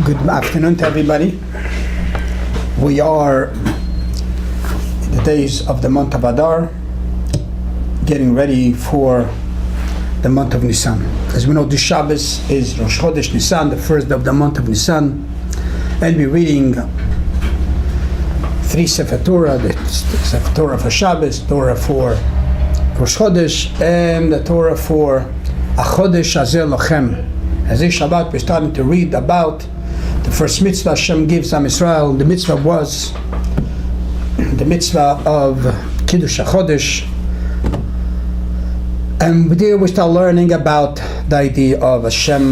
Good afternoon to everybody. We are in the days of the month of Adar, getting ready for the month of Nisan. As we know, this Shabbos is Rosh Chodesh Nisan, the first of the month of Nisan, and we're reading three Sefer Torah, the Sefer Torah for Shabbos, Torah for Rosh Chodesh, and the Torah for Achodesh Hazeh Lochem. As this Shabbat, we're starting to read about the first mitzvah Hashem gives Am Yisrael. The mitzvah was the mitzvah of Kiddush HaChodesh. And there we start learning about the idea of Hashem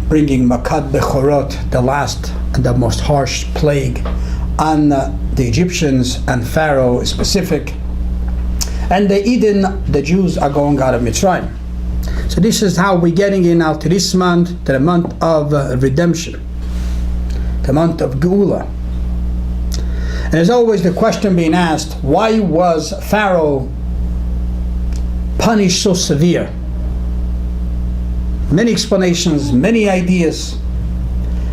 bringing Makat Bechorot, the last and the most harsh plague, on the Egyptians and Pharaoh specific. And the Eden, the Jews are going out of Mitzrayim. So this is how we're getting in now to this month, to the month of redemption, the month of Geula. And there's always the question being asked, why was Pharaoh punished so severe? Many explanations, many ideas.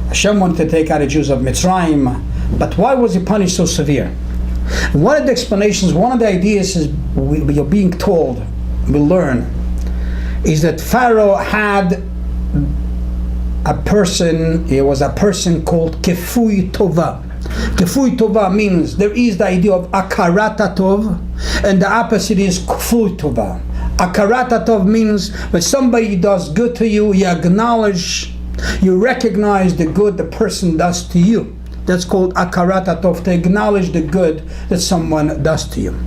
Hashem wanted to take out the Jews of Mitzrayim, but why was he punished so severe? One of the explanations, one of the ideas is we are being told, we learn, is that Pharaoh had a person, he was a person called Kefui Tova. Kefui Tova means there is the idea of Akarata Tov, and the opposite is Kefui Tova. Akarata Tov means when somebody does good to you, you acknowledge, you recognize the good the person does to you. That's called Akarata Tov, to acknowledge the good that someone does to you.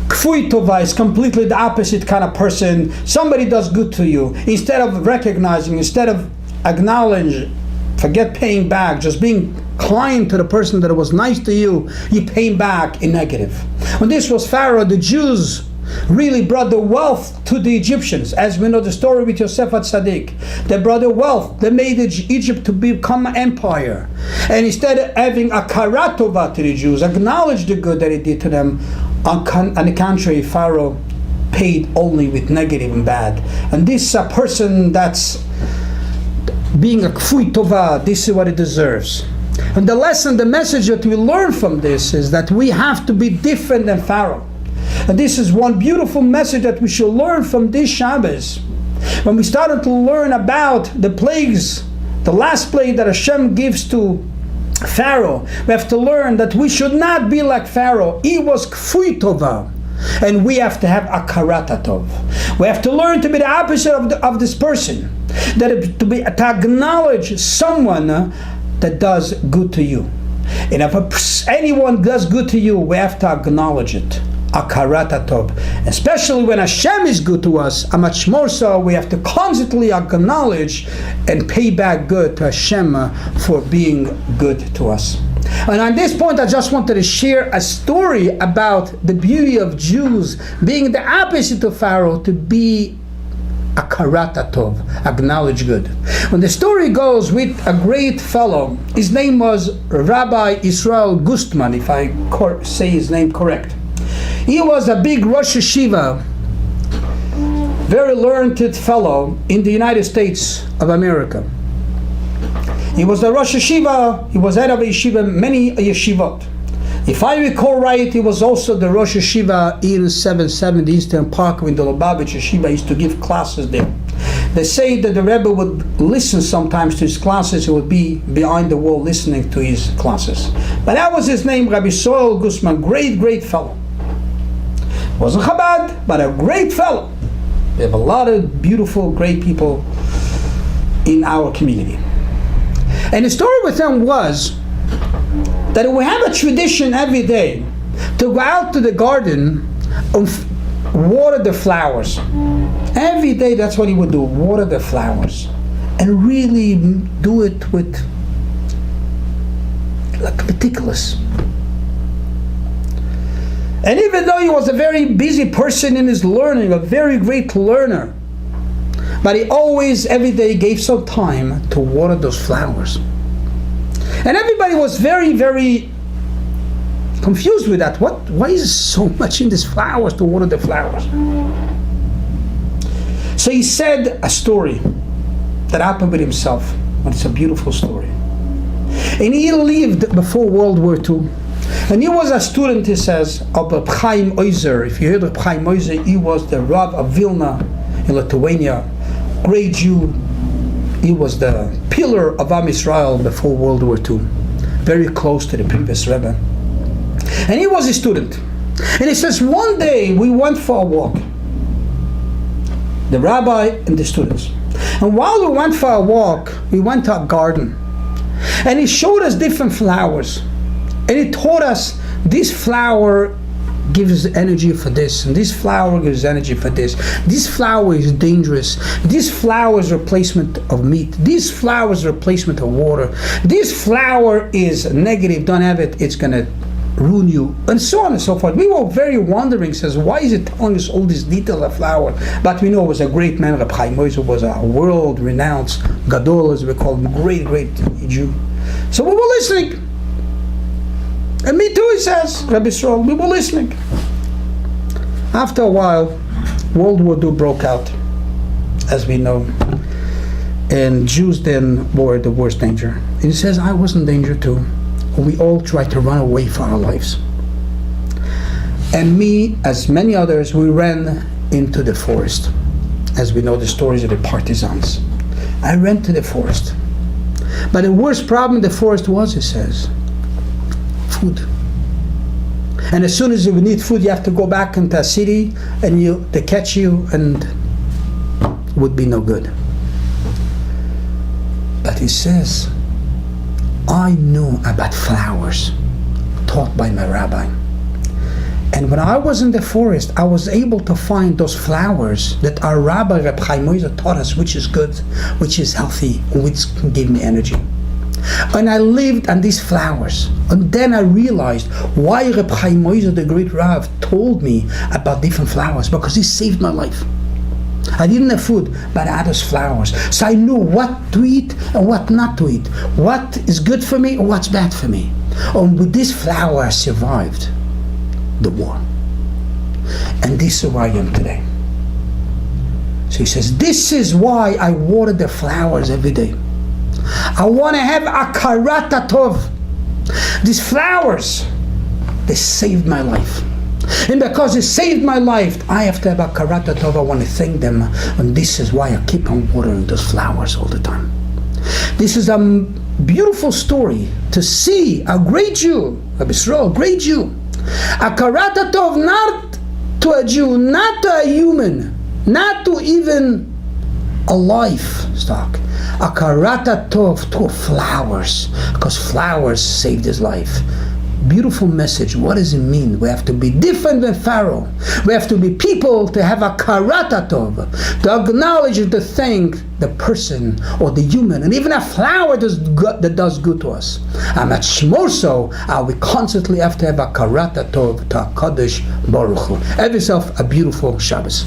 Kfui Tova is completely the opposite kind of person. Somebody does good to you. Instead of recognizing, instead of acknowledging, forget paying back, just being kind to the person that was nice to you, you pay back in negative. When this was Pharaoh, the Jews really brought the wealth to the Egyptians. As we know the story with Yosef HaTzadik, they brought the wealth, they made Egypt to become an empire. And instead of having a karatova to the Jews, acknowledge the good that he did to them, on the contrary, Pharaoh paid only with negative and bad. And this is a person that's being a kfui tova, this is what it deserves. And the lesson, the message that we learn from this is that we have to be different than Pharaoh. And this is one beautiful message that we should learn from this Shabbos. When we started to learn about the plagues, the last plague that Hashem gives to Pharaoh, we have to learn that we should not be like Pharaoh. He was kfui tova, and we have to have akarata tov. We have to learn to be the opposite of this person, to acknowledge someone that does good to you. And if anyone does good to you, we have to acknowledge it. Akarata tov. Especially when Hashem is good to us, and much more so, we have to constantly acknowledge and pay back good to Hashem for being good to us. And on this point, I just wanted to share a story about the beauty of Jews being the opposite of Pharaoh, to be Akarata tov, acknowledge good. When the story goes with a great fellow, his name was Rabbi Israel Gustman, if I say his name correct. He was a big Rosh Yeshiva, very learned fellow in the United States of America. He was the Rosh Yeshiva, he was head of a yeshiva, many yeshivot. If I recall right, he was also the Rosh Yeshiva in 770 Eastern Parkway in the Lubavitch Yeshiva. He used to give classes there. They say that the Rebbe would listen sometimes to his classes. He would be behind the wall listening to his classes. But that was his name, Rabbi Soel Gustman, great fellow. Wasn't Chabad, but a great fellow. We have a lot of beautiful, great people in our community. And the story with him was that we have a tradition every day to go out to the garden and water the flowers. Every day that's what he would do, water the flowers. And really do it with, like, meticulous. And even though he was a very busy person in his learning, a very great learner, but he always, every day, gave some time to water those flowers. And everybody was very, very confused with that. Why is so much in these flowers to water the flowers? So he said a story that happened with himself. And it's a beautiful story. And he lived before World War II. And he was a student, he says, of Reb Chaim Oizer. If you heard of Chaim Oizer, he was the Rav of Vilna in Lithuania. Great Jew. He was the pillar of Am Yisrael before World War II. Very close to the previous Rebbe. And he was a student. And he says, one day we went for a walk. The rabbi and the students. And while we went for a walk, we went to a garden. And he showed us different flowers. And he taught us this flower gives energy for this, and this flower gives energy for this. This flower is dangerous. This flower is replacement of meat. This flower is replacement of water. This flower is negative, don't have it, it's gonna ruin you, and so on and so forth. We were very wondering, says, why is it telling us all these details of flower? But we know it was a great man. Rabbi Chaim Oizer was a world-renowned Gadol, as we call him, great Jew. So we were listening. And me too, he says, Rabbi Yisrael, we were listening. After a while, World War II broke out, as we know. And Jews then were the worst danger. And he says, I was in danger too. We all tried to run away for our lives. And me, as many others, we ran into the forest. As we know the stories of the partisans. I ran to the forest. But the worst problem in the forest was, he says, food. And as soon as you need food, you have to go back into a city, and they catch you, and it would be no good. But he says, I knew about flowers taught by my rabbi. And when I was in the forest, I was able to find those flowers that our rabbi, Reb Chaim Oizer, taught us, which is good, which is healthy, which can give me energy. And I lived on these flowers. And then I realized why Reb Chaim Oizer, the great Rav, told me about different flowers, because he saved my life. I didn't have food, but I had those flowers. So I knew what to eat and what not to eat. What is good for me and what's bad for me. And with this flower, I survived the war. And this is where I am today. So he says, this is why I water the flowers every day. I want to have akarat tov. These flowers, they saved my life. And because it saved my life, I have to have akarat tov. I want to thank them. And this is why I keep on watering those flowers all the time. This is a beautiful story to see a great Jew, Rabbi Yisrael, a great Jew. Akarat tov, not to a Jew, not to a human, not to even a livestock. Akarat tov to flowers, because flowers saved his life. Beautiful message. What does it mean? We have to be different than Pharaoh. We have to be people to have akarat tov, to acknowledge and to thank the person or the human, and even a flower that does good to us. And much more so, we constantly have to have akarat tov to HaKadosh Baruch Hu. Have yourself a beautiful Shabbos.